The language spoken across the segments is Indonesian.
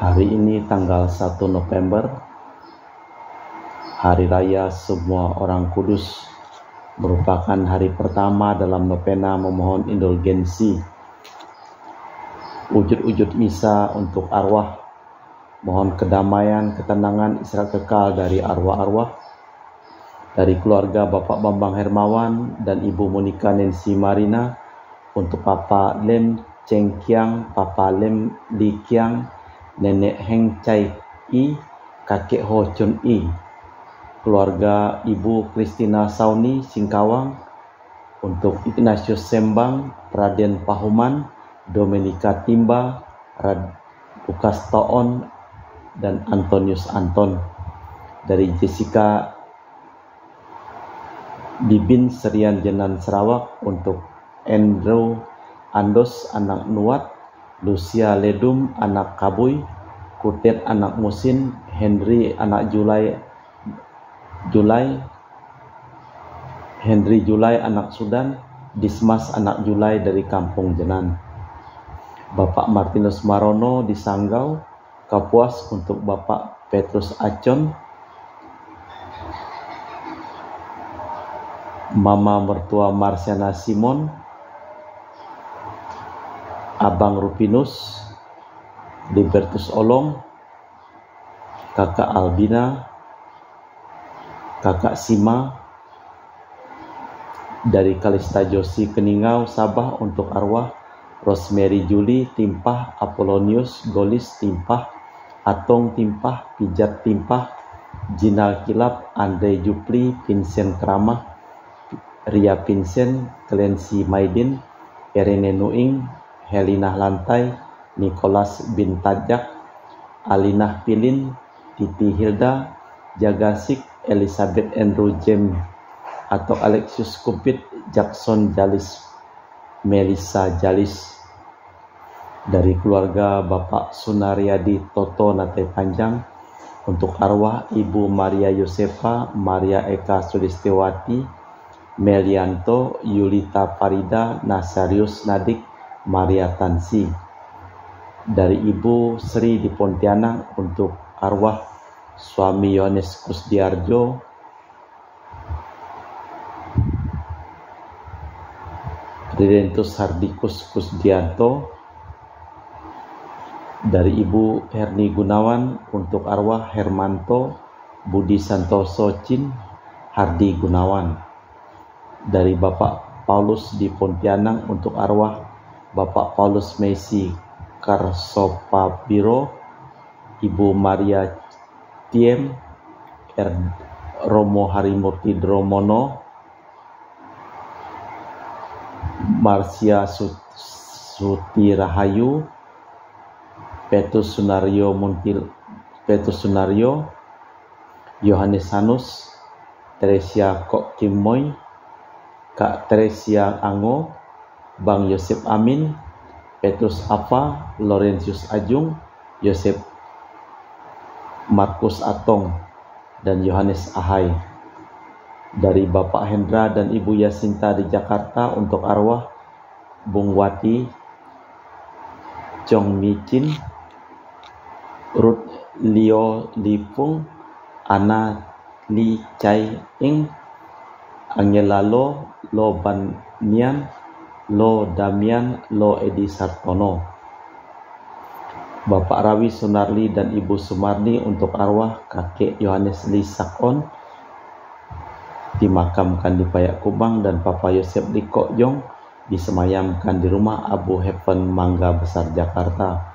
Hari ini tanggal 1 November, Hari Raya Semua Orang Kudus, merupakan hari pertama dalam novena memohon indulgensi. Wujud-wujud misa untuk arwah, mohon kedamaian, ketenangan, istirahat kekal dari arwah-arwah, dari keluarga Bapak Bambang Hermawan dan Ibu Monica Nancy Marina, untuk Papa Lem Cheng Kiang, Papa Lem Li Kiang, Nenek Heng Chai I, Kakek Ho Chun I, keluarga Ibu Christina Sauni Singkawang, untuk Ignatius Sembang, Raden Pahuman, Domenica Timba, Lukas Toon, dan Antonius Anton. Dari Jessica Bibin Serian Jenan Sarawak, untuk Andrew Andos anak Nuat, Lucia Ledum anak Kabuy, Kutet anak Musin, Henry anak Henry Julai anak Sudan, Dismas anak Julai dari Kampung Jenan. Bapak Martinus Marono di Sanggau, Kapuas, untuk Bapak Petrus Acon, Mama mertua Marsiana Simon, Abang Rupinus, Libertus Olong, Kakak Albina, Kakak Sima, dari Kalista Josi Keningau, Sabah, untuk arwah Rosemary Juli Timpah, Apollonius Golis Timpah, Atong Timpah, Pijat Timpah, Jinal Kilap, Andre Jupli, Vincent Kramah, Ria Vincent, Clancy Maidin, Irene Nuing, Helena Lantai, Nicholas bin Tajak, Alinah Pilin, Titi Hilda, Jagasik, Elizabeth Andrew James atau Alexius Kupit, Jackson Jalis, Melissa Jalis. Dari keluarga Bapak Sunaryadi Toto Nate Panjang, untuk arwah Ibu Maria Yosefa, Maria Eka Sulistiwati, Melianto, Yulita Farida, Nasarius Nadik, Maria Tansi. Dari Ibu Sri di Pontianak, untuk arwah suami Yohanes Kusdiarjo, Redentus Hardikus Kusdianto. Dari Ibu Herni Gunawan, untuk arwah Hermanto Budi Santoso Cin Hardi Gunawan. Dari Bapak Paulus di Pontianak, untuk arwah Bapak Paulus Messi Karsopapiro, Ibu Maria Tiem, Romo Harimurti Dromono, Marsia Suti Rahayu, Petrus Sunario, Yohanes Hanus, Teresia Kok Kimoy, Kak Teresia Ango, Bang Yosef Amin, Petrus Apa, Laurentius Ajung, Yosef Markus Atong, dan Yohanes Ahai. Dari Bapak Hendra dan Ibu Yasinta di Jakarta, untuk arwah Bung Wati Chong Micin, Ruth Leo Lipung, Ana Li Chai Ing, Angela Lo Banian, Lo Damian, Lo Edi Sartono. Bapak Rawi Sunarli dan Ibu Sumarni, untuk arwah kakek Yohanes Li Sakon, dimakamkan di Payakumbuh, dan Papa Yosef Li Kok Jong disemayamkan di rumah Abu Heaven Mangga Besar Jakarta.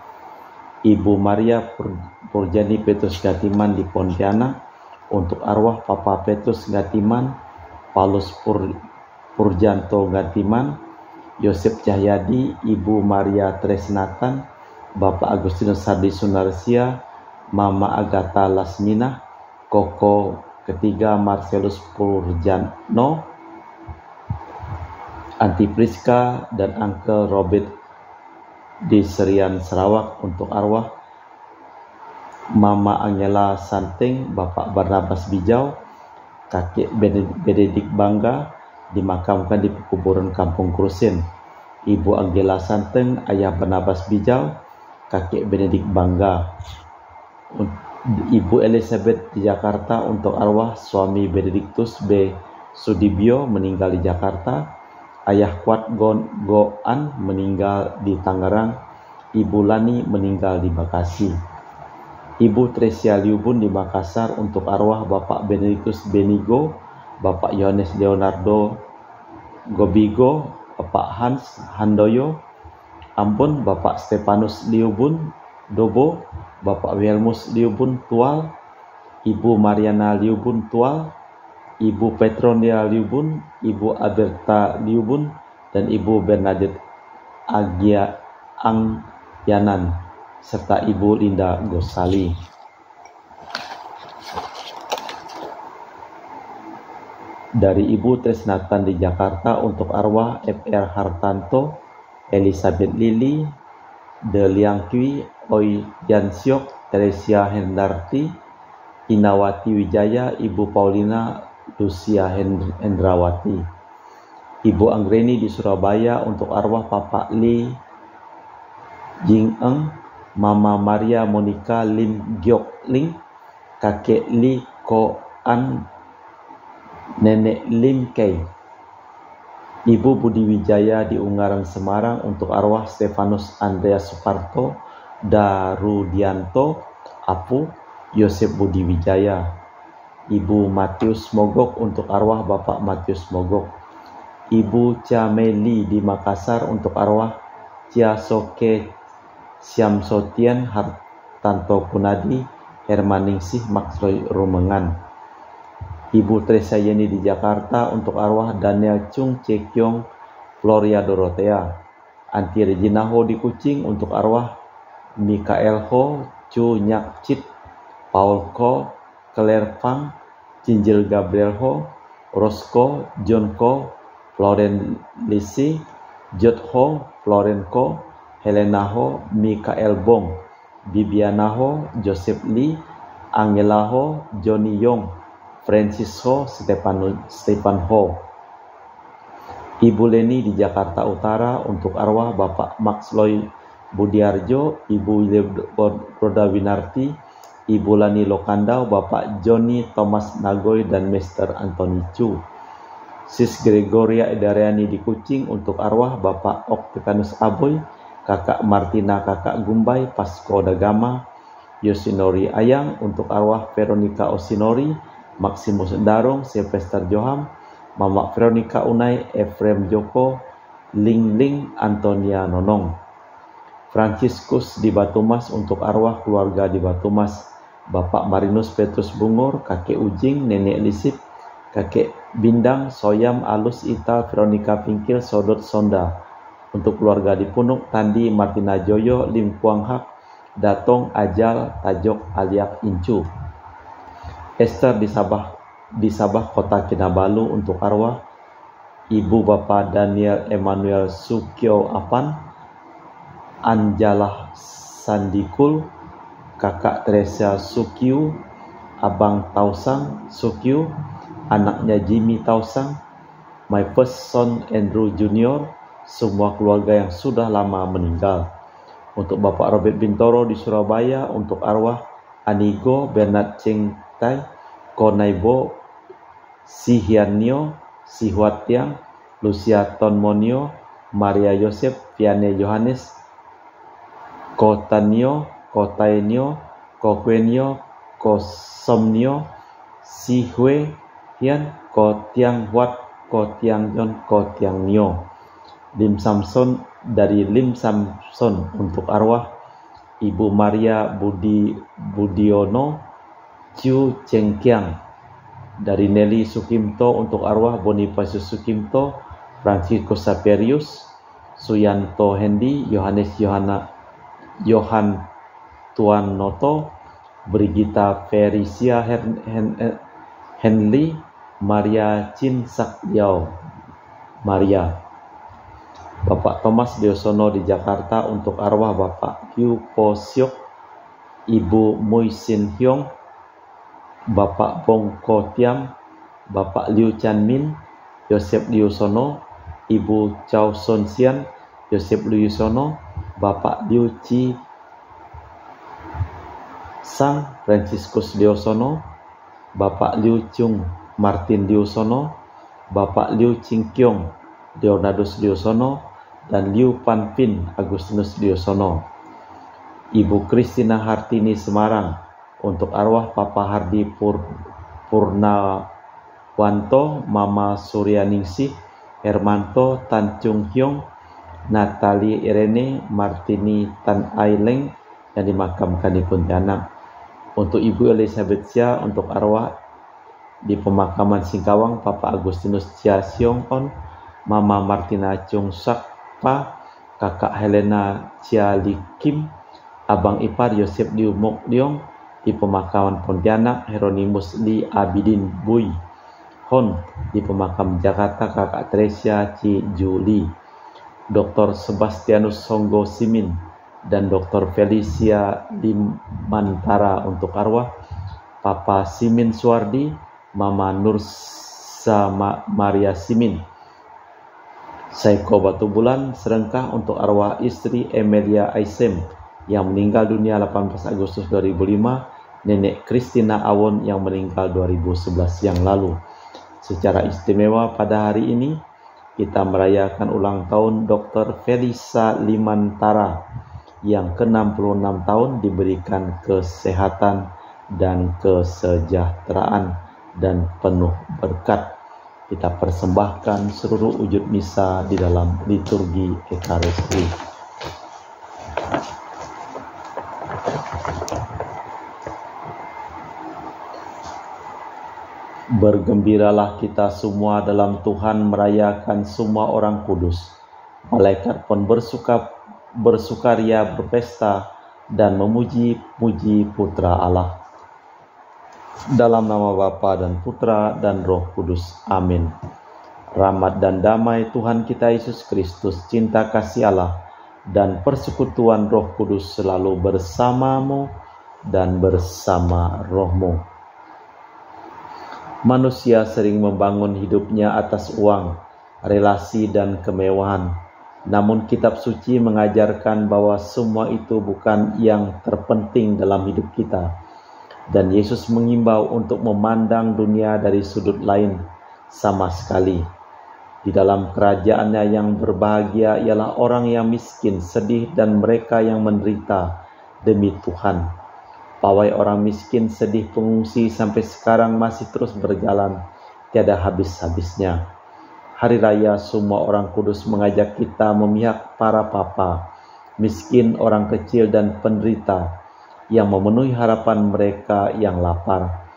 Ibu Maria Purjani Petrus Gatiman di Pontianak, untuk arwah Papa Petrus Gatiman, Paulus Purjanto Gatiman, Yosef Cahyadi, Ibu Maria Tresnatan, Bapak Agustinus Sardi Sunarsia, Mama Agatha Lasmina, Koko ketiga Marcelus Purjano, Anti Priska, dan Uncle Robert di Serian Sarawak, untuk arwah Mama Angela Santing, Bapak Barnabas Bijau, Kakek Benedict Bangga, dimakamkan di kuburan Kampung Krusin. Ibu Angela Santeng, Ayah Barnabas Bijau, kakek Benedict Bangga. Ibu Elizabeth di Jakarta untuk arwah suami Benedictus B. Sudibyo meninggal di Jakarta. Ayah Kuat Goan meninggal di Tangerang. Ibu Lani meninggal di Bekasi. Ibu Tresia Liubun di Makassar untuk arwah Bapak Benedictus Benigo, Bapak Yohanes Leonardo Gobigo, Bapak Hans Handoyo Ambon, Bapak Stefanus Liubun Dobo, Bapak Wilmus Liubun Tual, Ibu Mariana Liubun Tual, Ibu Petronia Liubun, Ibu Alberta Liubun, dan Ibu Bernadette Agia Angyanan, serta Ibu Linda Gosali. Dari Ibu Tresnatan di Jakarta untuk arwah F.R. Hartanto, Elizabeth Lili, De Liang Kui, Oi Jansyok, Teresia Hendarti, Inawati Wijaya, Ibu Paulina Lucia Hendrawati. Ibu Anggreni di Surabaya untuk arwah Papa Li Jing Eng, Mama Maria Monica Lim Gyok Ling, Kakek Li Ko An, Nenek Lim Kei. Ibu Budi Wijaya di Ungaran Semarang untuk arwah Stefanus Andreas Suparto Darudianto Apu Yosef Budi Wijaya. Ibu Matius Mogok untuk arwah Bapak Matius Mogok. Ibu Cameli di Makassar untuk arwah Cia Soke Siamsotian Hartanto Kunadi Hermaningsih Maxloy Rumengan. Ibu Teresa Yeni di Jakarta untuk arwah Daniel Chung Cekyong Floria Dorothea. Anti Regina Ho di Kucing untuk arwah Mikael Ho Chu Nyak Chit, Paul Ko, Claire Fang, Cinjil Gabriel Ho, Rosco, John Ko, Floren Lisi, Jot Ho, Floren Ko, Helena Ho, Mikael Bong, Bibiana Ho, Joseph Lee, Angela Ho, Johnny Yong, Francis Ho, Stefan Ho. Ibu Leni di Jakarta Utara untuk arwah Bapak Maxloy Budiarjo, Ibu Roda Winarti, Ibu Lani Lokandau, Bapak Johnny Thomas Nagoy, dan Mr. Anthony Chu. Sis Gregoria Edariani di Kucing untuk arwah Bapak Octavianus Aboy, Kakak Martina Kakak Gumbay, Pasko Dagama, Yosinori Ayang untuk arwah Veronica Osinori, Maximus Darong, Sylvester Joham, Mama Veronica Unai, Efrem Joko, Ling Ling, Antonia Nonong. Franciscus di Batumas untuk arwah keluarga di Batumas, Bapak Marinus Petrus Bungur, Kakek Ujing, Nenek Lisip, Kakek Bindang, Soyam, Alus Ital, Veronica Pingkil, Sodot Sonda. Untuk keluarga di Punuk, Tandi, Martina Joyo, Lim Kuang Hak, Datong, Ajal, Tajok, Aliak, Incu. Esther di Sabah Kota Kinabalu untuk arwah Ibu Bapak Daniel Emmanuel Sukyo Apan, Anjalah Sandikul, Kakak Teresa Sukyu, Abang Tausang Sukyu, anaknya Jimmy Tausang, my first son Andrew Junior, semua keluarga yang sudah lama meninggal. Untuk Bapak Robert Bintoro di Surabaya untuk arwah Anigo Bernard Cheng Tai, Konaibo Sihianio, Sihuatiang, Lucia Tonmonio, Maria Yosef, Viane Yohanes, Kotanio, Kotainio, Kokwenio, Kosomnio, Sihwe Hian, Kotiang Huat, Kotiang Yon, Kotiang Nio. Lim Samson dari Lim Samson untuk arwah Ibu Maria Budiono, Ciu Cengkiang. Dari Nelly Sukimto untuk arwah Bonifacius Sukimto, Francisco Saperius, Suyanto Hendi, Yohanes Yohan Tuanoto, Brigita Felicia Henley, Maria Chin Sakyao Maria. Bapak Thomas Diosono di Jakarta untuk arwah Bapak Kyu Po Siok, Ibu Mui Sin Hyong, Bapak Bong Ko Tiam, Bapak Liu Chan Min, Yosef Liusono, Ibu Chow Son Sian, Yosef Liusono, Bapak Liu Chi Sang Franciscus Diosono, Bapak Liu Chung Martin Diosono, Bapak Liu Chingkyong Leonardus Diosono, dan Liu Panpin Agustinus Diosono. Ibu Kristina Hartini Semarang, untuk arwah Papa Hardi Purnawanto, Mama Suryaningsih Hermanto Tan Chung Hyong, Natalie Irene Martini Tan Aileng yang dimakamkan di Pontianak. Untuk Ibu Elizabeth Chia, untuk arwah di pemakaman Singkawang Papa Agustinus Chia Siong On, Mama Martina Chung Sakpa, Kakak Helena Chia Li Kim, Abang ipar Yosef Liu Mok Leong di pemakaman Pontianak, Hieronymus Li Abidin Bui Hon di pemakam Jakarta, Kakak Tresia Ci Juli, Dr. Sebastianus Songgo Simin, dan Dr. Felicia Limantara. Untuk arwah Papa Simin Suwardi, Mama Nursa Maria Simin. Saiko Batu Bulan Serengkah, untuk arwah istri Emilia Aisem yang meninggal dunia 18 Agustus 2005, Nenek Kristina Awon yang meninggal 2011 yang lalu. Secara istimewa pada hari ini kita merayakan ulang tahun Dr. Felisa Limantara yang ke-66 tahun, diberikan kesehatan dan kesejahteraan dan penuh berkat. Kita persembahkan seluruh wujud misa di dalam liturgi Ekaristi. Bergembiralah kita semua dalam Tuhan, merayakan semua orang kudus. Malaikat pun bersukaria, berpesta, dan memuji-muji Putra Allah. Dalam nama Bapa dan Putra dan Roh Kudus. Amin. Rahmat dan damai Tuhan kita Yesus Kristus, cinta kasih Allah, dan persekutuan Roh Kudus selalu bersamamu dan bersama rohmu. Manusia sering membangun hidupnya atas uang, relasi, dan kemewahan. Namun kitab suci mengajarkan bahwa semua itu bukan yang terpenting dalam hidup kita. Dan Yesus mengimbau untuk memandang dunia dari sudut lain sama sekali. Di dalam kerajaannya yang berbahagia ialah orang yang miskin, sedih, dan mereka yang menderita demi Tuhan. Pawai orang miskin, sedih, pengungsi sampai sekarang masih terus berjalan, tiada habis-habisnya. Hari raya semua orang kudus mengajak kita memihak para papa, miskin, orang kecil, dan penderita yang memenuhi harapan mereka yang lapar.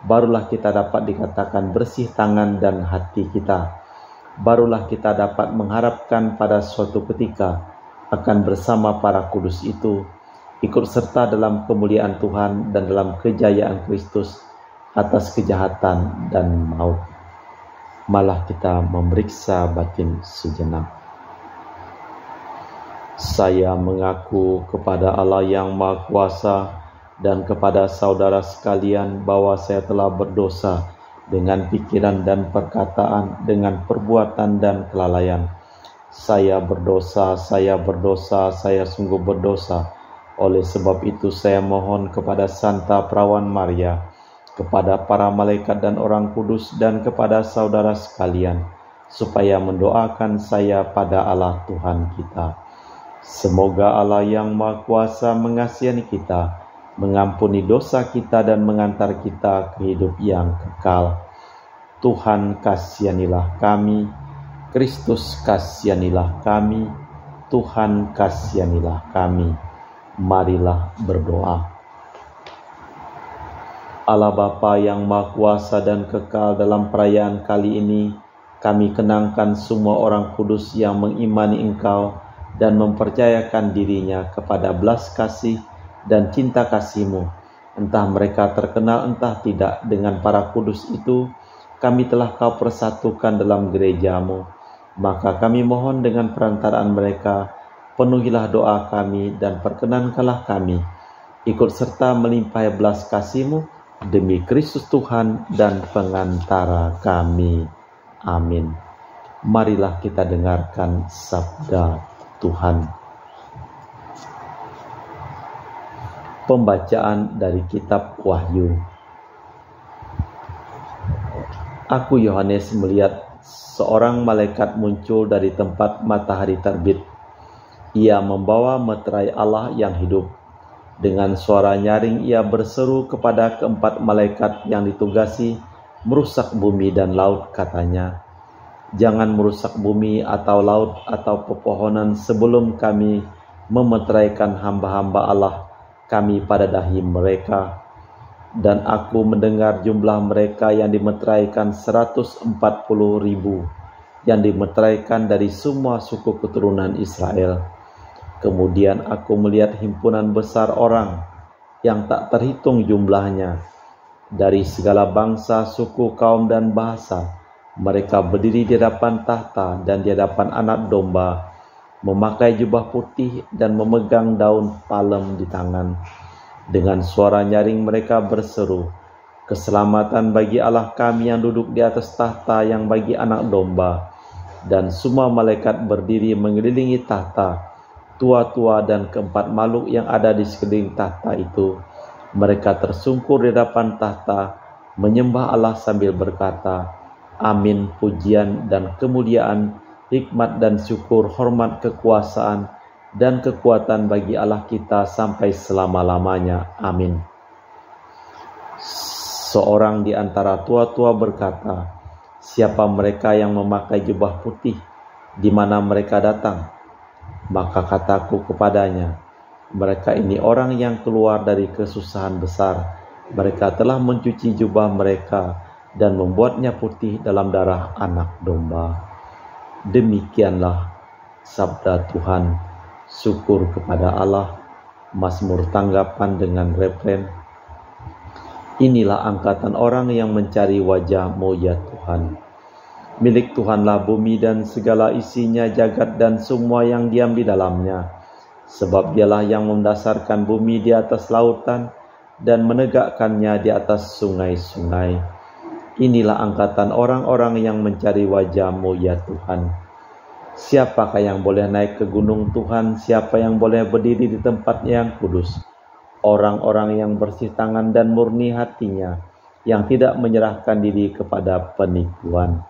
Barulah kita dapat dikatakan bersih tangan dan hati kita. Barulah kita dapat mengharapkan pada suatu ketika akan bersama para kudus itu, ikut serta dalam kemuliaan Tuhan dan dalam kejayaan Kristus atas kejahatan dan maut. Malah kita memeriksa batin sejenak. Saya mengaku kepada Allah yang Maha Kuasa dan kepada saudara sekalian bahwa saya telah berdosa dengan pikiran dan perkataan, dengan perbuatan dan kelalaian. Saya berdosa, saya sungguh berdosa. Oleh sebab itu saya mohon kepada Santa Perawan Maria, kepada para malaikat dan orang kudus, dan kepada saudara sekalian, supaya mendoakan saya pada Allah Tuhan kita. Semoga Allah yang Maha Kuasa mengasihi kita, mengampuni dosa kita, dan mengantar kita ke hidup yang kekal. Tuhan kasihanilah kami, Kristus kasihanilah kami, Tuhan kasihanilah kami. Marilah berdoa. Allah Bapa yang Maha Kuasa dan kekal, dalam perayaan kali ini kami kenangkan semua orang kudus yang mengimani Engkau dan mempercayakan dirinya kepada belas kasih dan cinta kasih-Mu. Entah mereka terkenal entah tidak, dengan para kudus itu kami telah Kau persatukan dalam gereja-Mu. Maka kami mohon dengan perantaraan mereka, penuhilah doa kami dan perkenankanlah kami ikut serta melimpahi belas kasih-Mu demi Kristus Tuhan dan pengantara kami. Amin. Marilah kita dengarkan sabda Tuhan. Pembacaan dari kitab Wahyu. Aku Yohanes melihat seorang malaikat muncul dari tempat matahari terbit. Ia membawa meterai Allah yang hidup. Dengan suara nyaring ia berseru kepada keempat malaikat yang ditugasi merusak bumi dan laut, katanya, "Jangan merusak bumi atau laut atau pepohonan sebelum kami memeteraikan hamba-hamba Allah kami pada dahi mereka." Dan aku mendengar jumlah mereka yang dimeteraikan 140.000, yang dimeteraikan dari semua suku keturunan Israel. Kemudian aku melihat himpunan besar orang yang tak terhitung jumlahnya, dari segala bangsa, suku, kaum, dan bahasa. Mereka berdiri di hadapan tahta dan di hadapan Anak Domba, memakai jubah putih dan memegang daun palem di tangan. Dengan suara nyaring mereka berseru, "Keselamatan bagi Allah kami yang duduk di atas tahta, yang bagi Anak Domba." Dan semua malaikat berdiri mengelilingi tahta, tua-tua dan keempat makhluk yang ada di sekeliling tahta itu. Mereka tersungkur di hadapan tahta, menyembah Allah sambil berkata, "Amin, pujian dan kemuliaan, hikmat dan syukur, hormat, kekuasaan, dan kekuatan bagi Allah kita sampai selama-lamanya. Amin." Seorang di antara tua-tua berkata, "Siapa mereka yang memakai jubah putih? Di mana mereka datang?" Maka kataku kepadanya, "Mereka ini orang yang keluar dari kesusahan besar. Mereka telah mencuci jubah mereka dan membuatnya putih dalam darah Anak Domba." Demikianlah sabda Tuhan. Syukur kepada Allah. Mazmur tanggapan dengan refren, "Inilah angkatan orang yang mencari wajah-Mu ya Tuhan." Milik Tuhanlah bumi dan segala isinya, jagat dan semua yang diam di dalamnya. Sebab Dialah yang mendasarkan bumi di atas lautan dan menegakkannya di atas sungai-sungai. Inilah angkatan orang-orang yang mencari wajah-Mu ya Tuhan. Siapakah yang boleh naik ke gunung Tuhan? Siapa yang boleh berdiri di tempat yang kudus? Orang-orang yang bersih tangan dan murni hatinya, yang tidak menyerahkan diri kepada penipuan.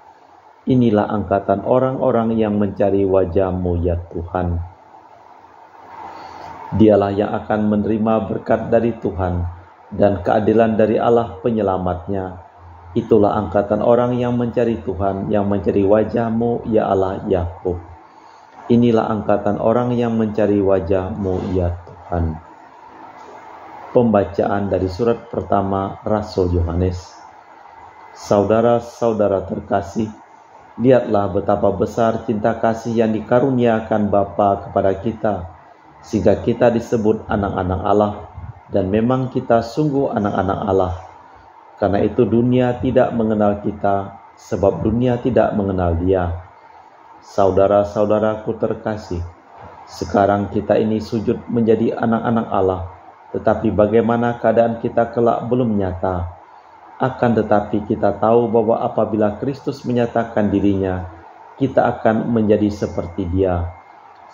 Inilah angkatan orang-orang yang mencari wajah-Mu ya Tuhan. Dialah yang akan menerima berkat dari Tuhan dan keadilan dari Allah penyelamatnya. Itulah angkatan orang yang mencari Tuhan, yang mencari wajah-Mu ya Allah Yakub. Inilah angkatan orang yang mencari wajah-Mu ya Tuhan. Pembacaan dari surat pertama Rasul Yohanes. Saudara-saudara terkasih, lihatlah betapa besar cinta kasih yang dikaruniakan Bapa kepada kita, sehingga kita disebut anak-anak Allah, dan memang kita sungguh anak-anak Allah. Karena itu dunia tidak mengenal kita, sebab dunia tidak mengenal Dia. Saudara-saudaraku terkasih, sekarang kita ini sujud menjadi anak-anak Allah, tetapi bagaimana keadaan kita kelak belum nyata. Akan tetapi kita tahu bahwa apabila Kristus menyatakan dirinya, kita akan menjadi seperti Dia,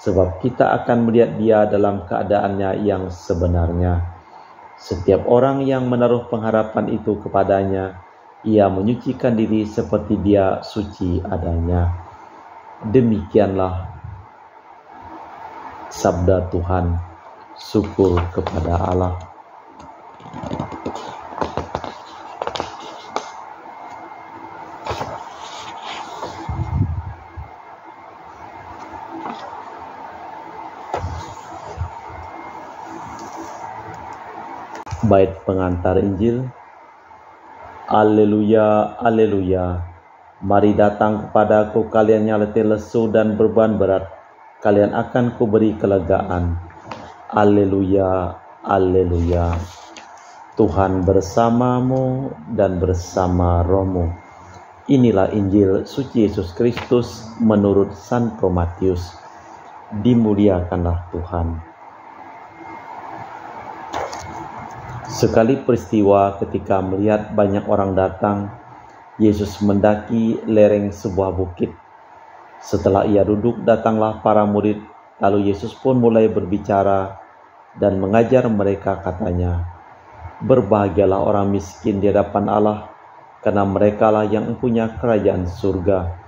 sebab kita akan melihat Dia dalam keadaannya yang sebenarnya. Setiap orang yang menaruh pengharapan itu kepadanya, ia menyucikan diri seperti Dia suci adanya. Demikianlah sabda Tuhan. Syukur kepada Allah. Bait pengantar Injil. Haleluya, haleluya. Mari datang kepadaku kalian yang letih lesu dan beban berat, kalian akan kuberi kelegaan. Haleluya, haleluya. Tuhan bersamamu dan bersama rohmu. Inilah Injil suci Yesus Kristus menurut Santo Matius. Dimuliakanlah Tuhan. Sekali peristiwa ketika melihat banyak orang datang, Yesus mendaki lereng sebuah bukit. Setelah ia duduk, datanglah para murid, lalu Yesus pun mulai berbicara. dan mengajar mereka katanya, "Berbahagialah orang miskin di hadapan Allah, karena merekalah yang mempunyai kerajaan surga.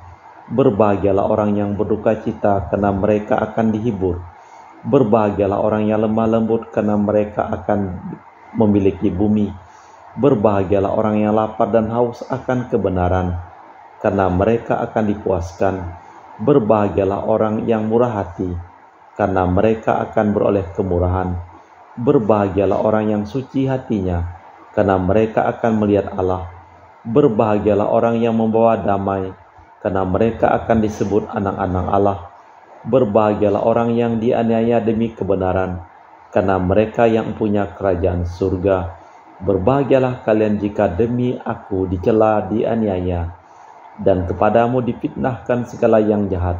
Berbahagialah orang yang berduka cita, karena mereka akan dihibur. Berbahagialah orang yang lemah lembut, karena mereka akan memiliki bumi. Berbahagialah orang yang lapar dan haus akan kebenaran, karena mereka akan dipuaskan. Berbahagialah orang yang murah hati, karena mereka akan beroleh kemurahan. Berbahagialah orang yang suci hatinya, karena mereka akan melihat Allah. Berbahagialah orang yang membawa damai, karena mereka akan disebut anak-anak Allah. Berbahagialah orang yang dianiaya demi kebenaran, karena mereka yang punya kerajaan surga. Berbahagialah kalian jika demi aku dicela, dianiaya, dan kepadamu difitnahkan segala yang jahat.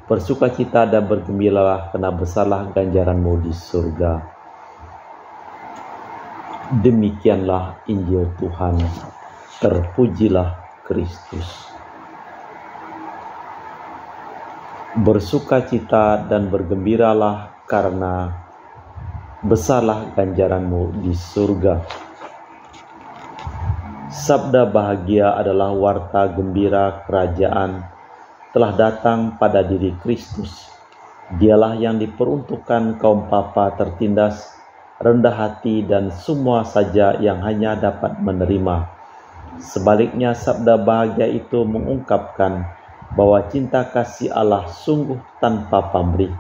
Bersukacita dan bergembiralah, karena besarlah ganjaranmu di surga." Demikianlah Injil Tuhan. Terpujilah Kristus. Bersukacita dan bergembiralah, karena besarlah ganjaranmu di surga. Sabda bahagia adalah warta gembira kerajaan telah datang pada diri Kristus. Dialah yang diperuntukkan kaum papa tertindas, rendah hati, dan semua saja yang hanya dapat menerima. Sebaliknya, sabda bahagia itu mengungkapkan bahwa cinta kasih Allah sungguh tanpa pamrih.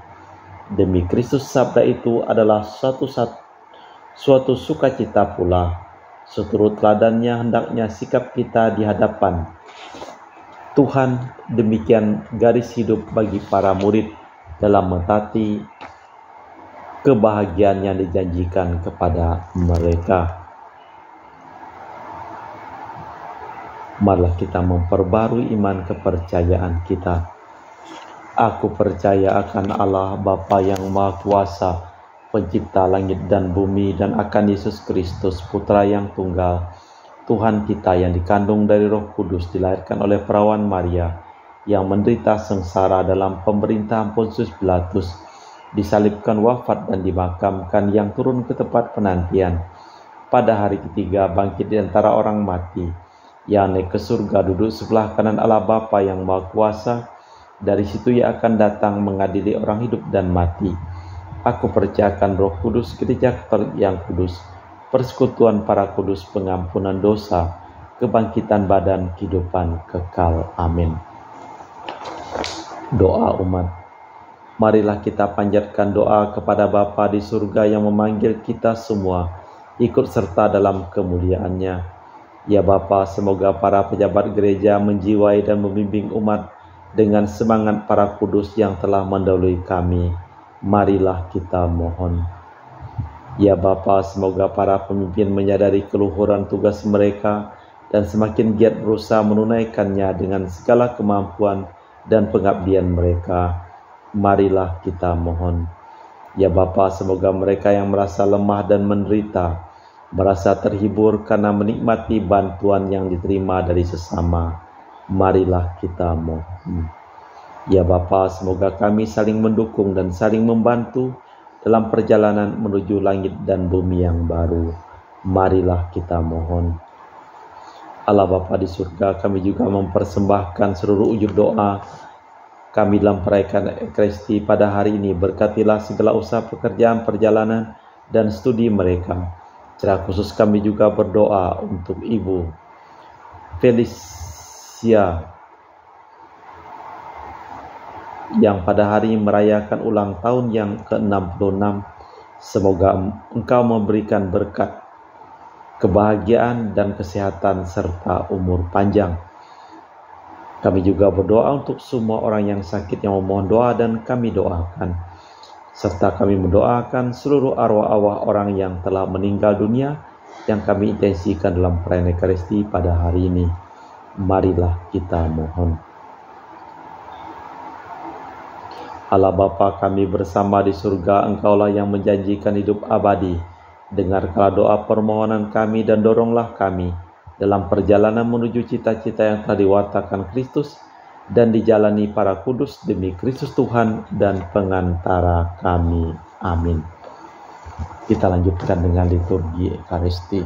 Demi Kristus, sabda itu adalah suatu sukacita pula. Seturut teladannya hendaknya sikap kita di hadapan Tuhan. Demikian garis hidup bagi para murid dalam mentaati kebahagiaan yang dijanjikan kepada mereka. Marilah kita memperbarui iman kepercayaan kita. Aku percaya akan Allah Bapa yang Maha Kuasa, Pencipta langit dan bumi, dan akan Yesus Kristus, Putra yang tunggal, Tuhan kita yang dikandung dari Roh Kudus, dilahirkan oleh perawan Maria, yang menderita sengsara dalam pemerintahan Pontius Pilatus, disalibkan, wafat, dan dimakamkan, yang turun ke tempat penantian. Pada hari ketiga bangkit di antara orang mati, yang naik ke surga, duduk sebelah kanan Allah Bapa yang Maha Kuasa. Dari situ ia akan datang mengadili orang hidup dan mati. Aku percayakan Roh Kudus, gereja yang kudus, persekutuan para kudus, pengampunan dosa, kebangkitan badan, kehidupan kekal. Amin. Doa umat. Marilah kita panjatkan doa kepada Bapa di surga yang memanggil kita semua ikut serta dalam kemuliaan-Nya. Ya Bapa, semoga para pejabat gereja menjiwai dan membimbing umat dengan semangat para kudus yang telah mendahului kami. Marilah kita mohon. Ya Bapa, semoga para pemimpin menyadari keluhuran tugas mereka dan semakin giat berusaha menunaikannya dengan segala kemampuan dan pengabdian mereka. Marilah kita mohon. Ya Bapa, semoga mereka yang merasa lemah dan menderita merasa terhibur karena menikmati bantuan yang diterima dari sesama. Marilah kita mohon. Ya Bapa, semoga kami saling mendukung dan saling membantu dalam perjalanan menuju langit dan bumi yang baru. Marilah kita mohon. Allah Bapa di surga, kami juga mempersembahkan seluruh wujud doa kami dalam perayaan Ekaristi pada hari ini. Berkatilah segala usaha pekerjaan, perjalanan, dan studi mereka. Secara khusus kami juga berdoa untuk Ibu Felicia yang pada hari ini merayakan ulang tahun yang ke-66. Semoga Engkau memberikan berkat, kebahagiaan, dan kesehatan serta umur panjang. Kami juga berdoa untuk semua orang yang sakit yang memohon doa dan kami doakan. Serta kami mendoakan seluruh arwah-arwah orang yang telah meninggal dunia yang kami intensikan dalam perayaan Ekaristi pada hari ini. Marilah kita mohon. Allah Bapa kami bersama di surga, Engkaulah yang menjanjikan hidup abadi. Dengarkanlah doa permohonan kami dan doronglah kami dalam perjalanan menuju cita-cita yang telah diwartakan Kristus dan dijalani para kudus demi Kristus Tuhan dan pengantara kami. Amin. Kita lanjutkan dengan liturgi Ekaristi.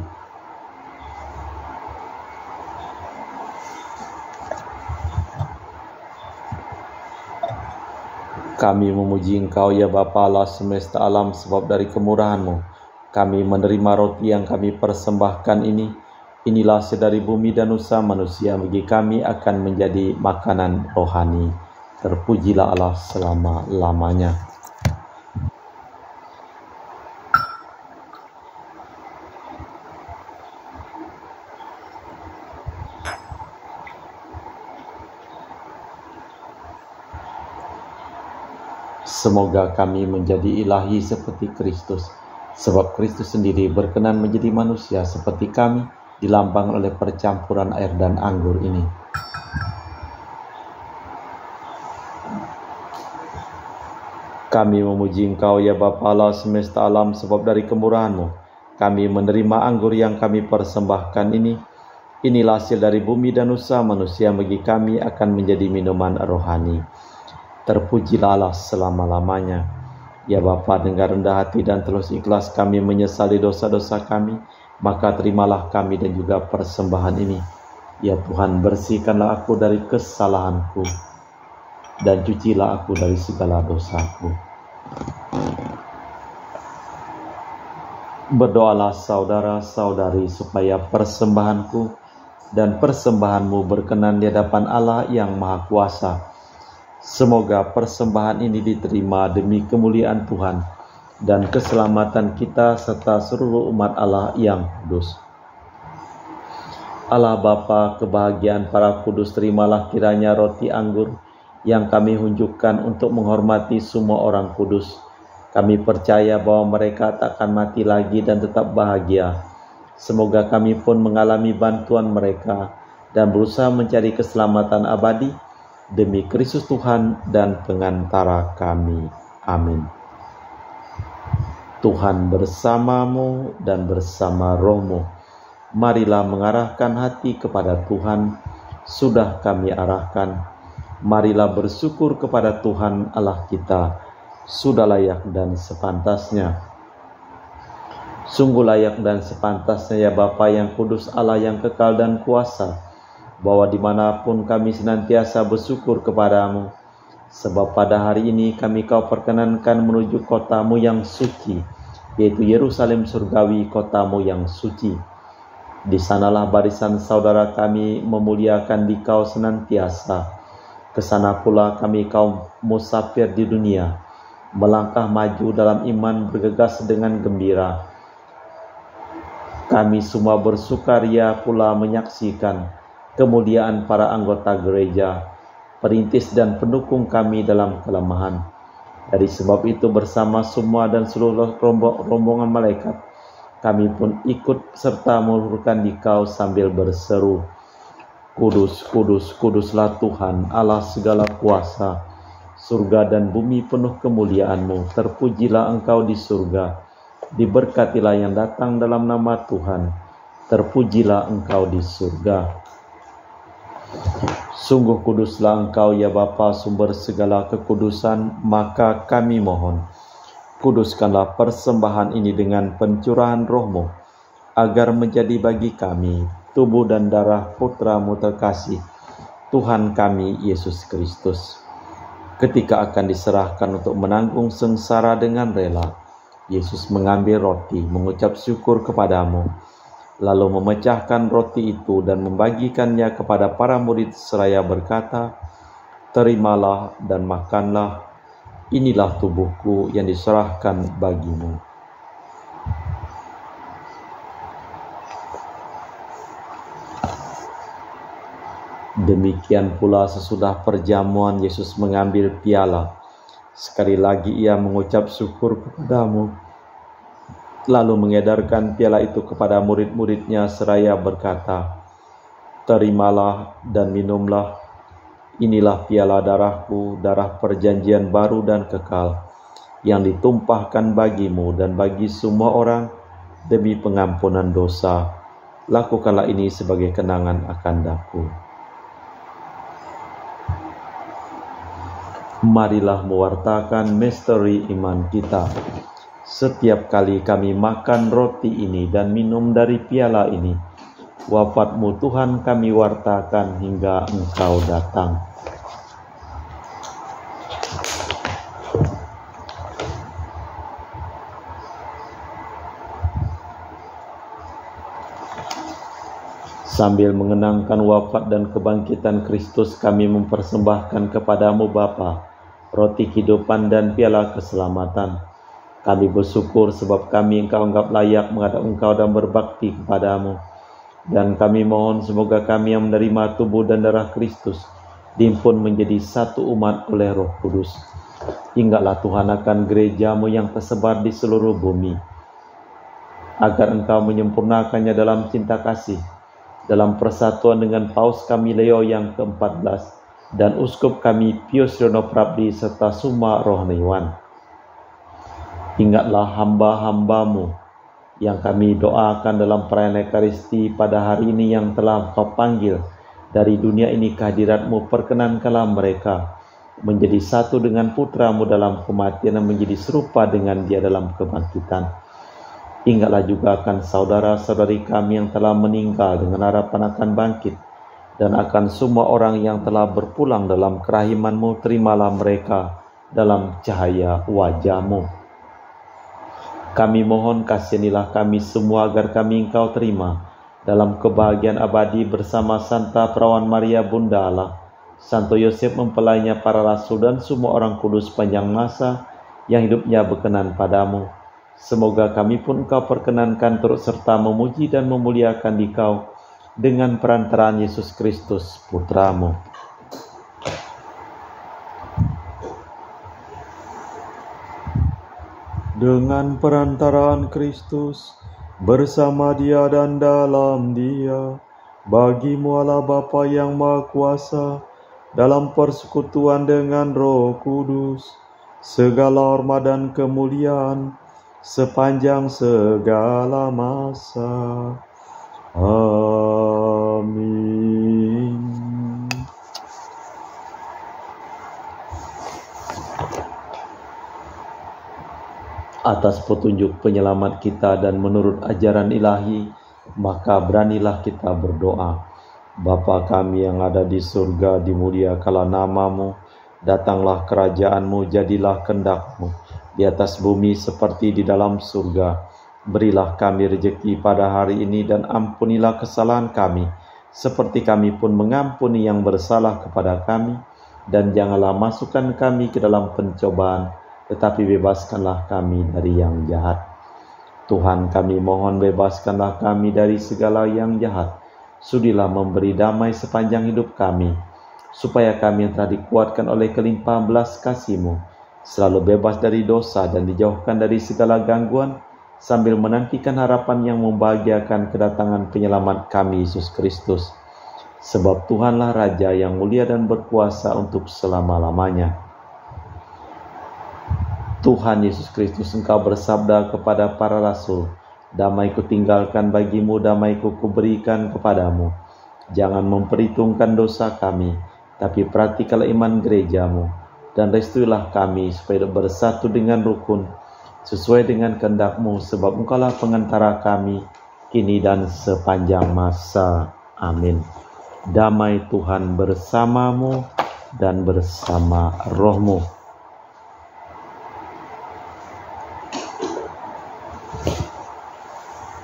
Kami memuji Engkau ya Bapa Allah semesta alam, sebab dari kemurahan-Mu kami menerima roti yang kami persembahkan ini. Inilah sedari bumi dan usaha manusia bagi kami akan menjadi makanan rohani. Terpujilah Allah selama-lamanya. Semoga kami menjadi ilahi seperti Kristus, sebab Kristus sendiri berkenan menjadi manusia seperti kami, dilambang oleh percampuran air dan anggur ini. Kami memuji Engkau ya Bapa Allah semesta alam, sebab dari kemurahan-Mu kami menerima anggur yang kami persembahkan ini. Inilah hasil dari bumi dan usaha manusia bagi kami akan menjadi minuman rohani. Terpujilah Allah selama-lamanya. Ya Bapa, dengan rendah hati dan tulus ikhlas kami menyesali dosa-dosa kami, maka terimalah kami dan juga persembahan ini. Ya Tuhan, bersihkanlah aku dari kesalahanku dan cucilah aku dari segala dosaku. Berdoalah saudara-saudari supaya persembahanku dan persembahanmu berkenan di hadapan Allah yang Maha Kuasa. Semoga persembahan ini diterima demi kemuliaan Tuhan dan keselamatan kita serta seluruh umat Allah yang kudus. Allah Bapa, kebahagiaan para kudus, terimalah kiranya roti anggur yang kami hunjukkan untuk menghormati semua orang kudus. Kami percaya bahwa mereka tak akan mati lagi dan tetap bahagia. Semoga kami pun mengalami bantuan mereka dan berusaha mencari keselamatan abadi demi Kristus Tuhan dan pengantara kami. Amin. Tuhan bersamamu dan bersama rohmu. Marilah mengarahkan hati kepada Tuhan. Sudah kami arahkan. Marilah bersyukur kepada Tuhan Allah kita. Sudah layak dan sepantasnya. Sungguh layak dan sepantasnya ya Bapa yang kudus, Allah yang kekal dan kuasa, bahwa dimanapun kami senantiasa bersyukur kepadamu, sebab pada hari ini kami Kau perkenankan menuju kotamu yang suci, yaitu Yerusalem surgawi, kotamu yang suci. Di sanalah barisan saudara kami memuliakan di Kau senantiasa. Kesana pula kami kaum musafir di dunia, melangkah maju dalam iman, bergegas dengan gembira. Kami semua bersukaria pula menyaksikan kemuliaan para anggota gereja, perintis dan pendukung kami dalam kelemahan. Dari sebab itu bersama semua dan seluruh rombongan malaikat, kami pun ikut serta meluhurkan di Kau sambil berseru, Kudus, kudus, kuduslah Tuhan, Allah segala kuasa. Surga dan bumi penuh kemuliaan-Mu. Terpujilah Engkau di surga. Diberkatilah yang datang dalam nama Tuhan. Terpujilah Engkau di surga. Sungguh kuduslah Engkau ya Bapa, sumber segala kekudusan, maka kami mohon, kuduskanlah persembahan ini dengan pencurahan roh-Mu, agar menjadi bagi kami tubuh dan darah Putra-Mu terkasih, Tuhan kami Yesus Kristus. Ketika akan diserahkan untuk menanggung sengsara dengan rela, Yesus mengambil roti, mengucap syukur kepadamu, lalu memecahkan roti itu dan membagikannya kepada para murid seraya berkata, Terimalah dan makanlah, inilah tubuhku yang diserahkan bagimu. Demikian pula sesudah perjamuan Yesus mengambil piala. Sekali lagi ia mengucap syukur kepadamu, lalu mengedarkan piala itu kepada murid-muridnya seraya berkata, Terimalah dan minumlah, inilah piala darahku, darah perjanjian baru dan kekal, yang ditumpahkan bagimu dan bagi semua orang demi pengampunan dosa. Lakukanlah ini sebagai kenangan akan daku. Marilah mewartakan misteri iman kita. Setiap kali kami makan roti ini dan minum dari piala ini, wafat-Mu Tuhan kami wartakan hingga Engkau datang. Sambil mengenangkan wafat dan kebangkitan Kristus, kami mempersembahkan kepadamu Bapa, roti kehidupan dan piala keselamatan. Kami bersyukur sebab kami Engkau anggap layak menghadap Engkau dan berbakti kepadamu. Dan kami mohon semoga kami yang menerima tubuh dan darah Kristus dihimpun menjadi satu umat oleh Roh Kudus. Ingatlah Tuhan akan gereja-Mu yang tersebar di seluruh bumi, agar Engkau menyempurnakannya dalam cinta kasih, dalam persatuan dengan Paus kami Leo yang ke-14 dan Uskup kami Pius Riono Prabdi serta Suma Rohaniwan. Ingatlah hamba-hamba-Mu yang kami doakan dalam perayaan Ekaristi pada hari ini yang telah Kau panggil dari dunia ini ke hadirat-Mu. Perkenankanlah mereka menjadi satu dengan Putra-Mu dalam kematian dan menjadi serupa dengan Dia dalam kebangkitan. Ingatlah juga akan saudara-saudari kami yang telah meninggal dengan harapan akan bangkit, dan akan semua orang yang telah berpulang dalam kerahiman-Mu. Terimalah mereka dalam cahaya wajah-Mu. Kami mohon kasihanilah kami semua agar kami Engkau terima dalam kebahagiaan abadi bersama Santa Perawan Maria Bunda Allah, Santo Yosef mempelainya para rasul dan semua orang kudus panjang masa yang hidupnya berkenan padamu. Semoga kami pun Engkau perkenankan turut serta memuji dan memuliakan Dikau dengan perantaraan Yesus Kristus Putra-Mu. Dengan perantaraan Kristus, bersama Dia dan dalam Dia, bagi-Mu Allah Bapa yang Maha Kuasa, dalam persekutuan dengan Roh Kudus, segala hormat dan kemuliaan sepanjang segala masa. Amin. Atas petunjuk penyelamat kita dan menurut ajaran ilahi, maka beranilah kita berdoa. Bapa kami yang ada di surga, dimuliakanlah nama-Mu, datanglah kerajaan-Mu, jadilah kehendak-Mu di atas bumi seperti di dalam surga. Berilah kami rezeki pada hari ini dan ampunilah kesalahan kami, seperti kami pun mengampuni yang bersalah kepada kami. Dan janganlah masukkan kami ke dalam pencobaan, tetapi bebaskanlah kami dari yang jahat. Tuhan, kami mohon bebaskanlah kami dari segala yang jahat. Sudilah memberi damai sepanjang hidup kami, supaya kami yang telah dikuatkan oleh kelimpahan belas kasih-Mu selalu bebas dari dosa dan dijauhkan dari segala gangguan, sambil menantikan harapan yang membahagiakan kedatangan penyelamat kami, Yesus Kristus. Sebab Tuhanlah Raja yang mulia dan berkuasa untuk selama-lamanya. Tuhan Yesus Kristus, Engkau bersabda kepada para rasul, "Damai kutinggalkan bagimu, damai kuberikan kepadamu. Jangan memperhitungkan dosa kami, tapi perhatikanlah iman gereja-Mu. Dan restuilah kami supaya bersatu dengan rukun sesuai dengan kehendak-Mu, sebab Engkaulah pengantara kami kini dan sepanjang masa. Amin. Damai Tuhan bersamamu dan bersama rohmu.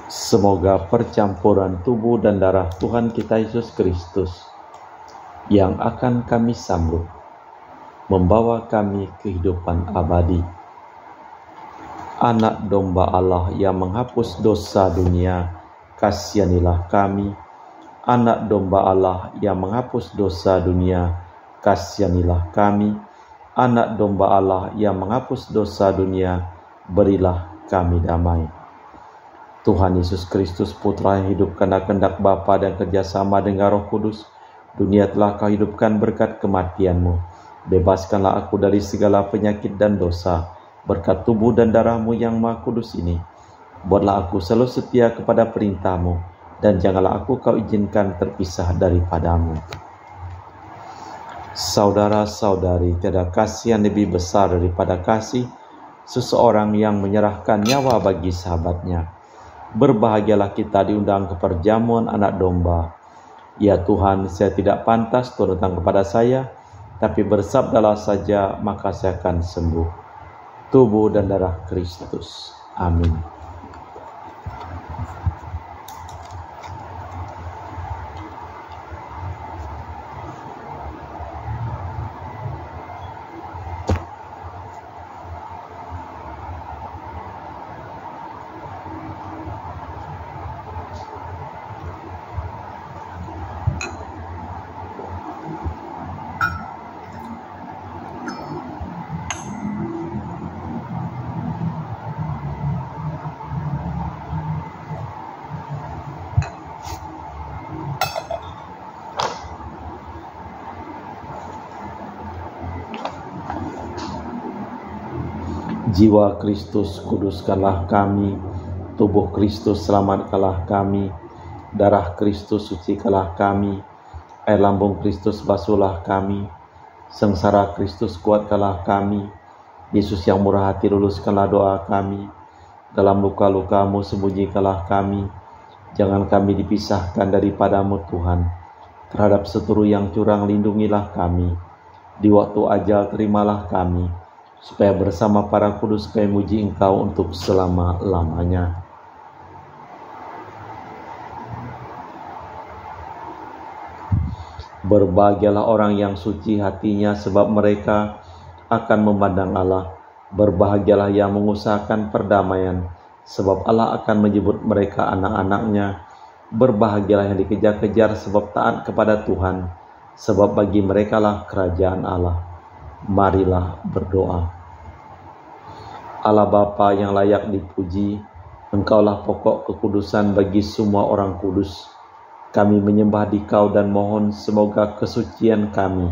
Semoga percampuran tubuh dan darah Tuhan kita Yesus Kristus yang akan kami sambut membawa kami kehidupan abadi. Anak domba Allah yang menghapus dosa dunia, kasihanilah kami. Anak domba Allah yang menghapus dosa dunia, kasihanilah kami. Anak domba Allah yang menghapus dosa dunia, berilah kami damai. Tuhan Yesus Kristus, Putra yang hidup karena kehendak Bapa dan kerjasama dengan Roh Kudus, dunia telah Kau hidupkan berkat kematian-Mu. Bebaskanlah aku dari segala penyakit dan dosa, berkat tubuh dan darah-Mu yang Maha Kudus ini. Buatlah aku selalu setia kepada perintah-Mu, dan janganlah aku Kau izinkan terpisah daripada-Mu. Saudara-saudari, tiada kasih yang lebih besar daripada kasih seseorang yang menyerahkan nyawa bagi sahabatnya. Berbahagialah kita diundang ke perjamuan anak domba. Ya Tuhan, saya tidak pantas Tuhan datang kepada saya, tapi bersabdalah saja maka saya akan sembuh. Tubuh dan darah Kristus. Amin. Jiwa Kristus kuduskanlah kami, tubuh Kristus selamatkanlah kami, darah Kristus sucikanlah kami, air lambung Kristus basuhlah kami, sengsara Kristus kuatkanlah kami, Yesus yang murah hati luluskanlah doa kami, dalam luka-lukamu sembunyikanlah kami, jangan kami dipisahkan daripadamu Tuhan, terhadap seteru yang curang lindungilah kami, di waktu ajal terimalah kami, supaya bersama para kudus kami muji Engkau untuk selama-lamanya. Berbahagialah orang yang suci hatinya, sebab mereka akan memandang Allah. Berbahagialah yang mengusahakan perdamaian, sebab Allah akan menyebut mereka anak-anaknya. Berbahagialah yang dikejar-kejar sebab taat kepada Tuhan, sebab bagi merekalah kerajaan Allah. Marilah berdoa. Allah Bapa yang layak dipuji, Engkaulah pokok kekudusan bagi semua orang kudus. Kami menyembah Dikau dan mohon semoga kesucian kami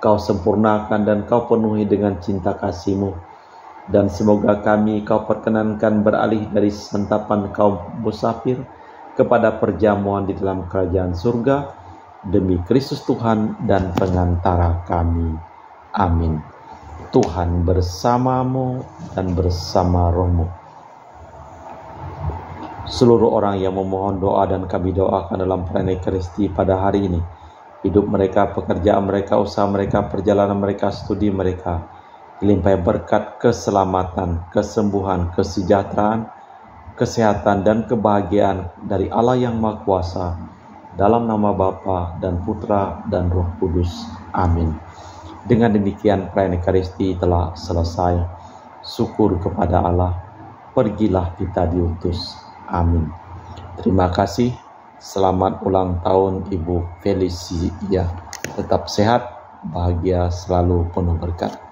Kau sempurnakan dan Kau penuhi dengan cinta kasih-Mu. Dan semoga kami Kau perkenankan beralih dari santapan kaum musafir kepada perjamuan di dalam kerajaan surga, demi Kristus Tuhan dan pengantara kami. Amin. Tuhan bersamamu dan bersama rohmu. Seluruh orang yang memohon doa dan kami doakan dalam perayaan Ekaristi pada hari ini, hidup mereka, pekerjaan mereka, usaha mereka, perjalanan mereka, studi mereka, dilimpahi berkat keselamatan, kesembuhan, kesejahteraan, kesehatan dan kebahagiaan dari Allah yang Maha Kuasa, dalam nama Bapa dan Putra dan Roh Kudus. Amin. Dengan demikian perayaan Ekaristi telah selesai. Syukur kepada Allah. Pergilah kita diutus. Amin. Terima kasih. Selamat ulang tahun Ibu Felicia. Tetap sehat, bahagia, selalu penuh berkat.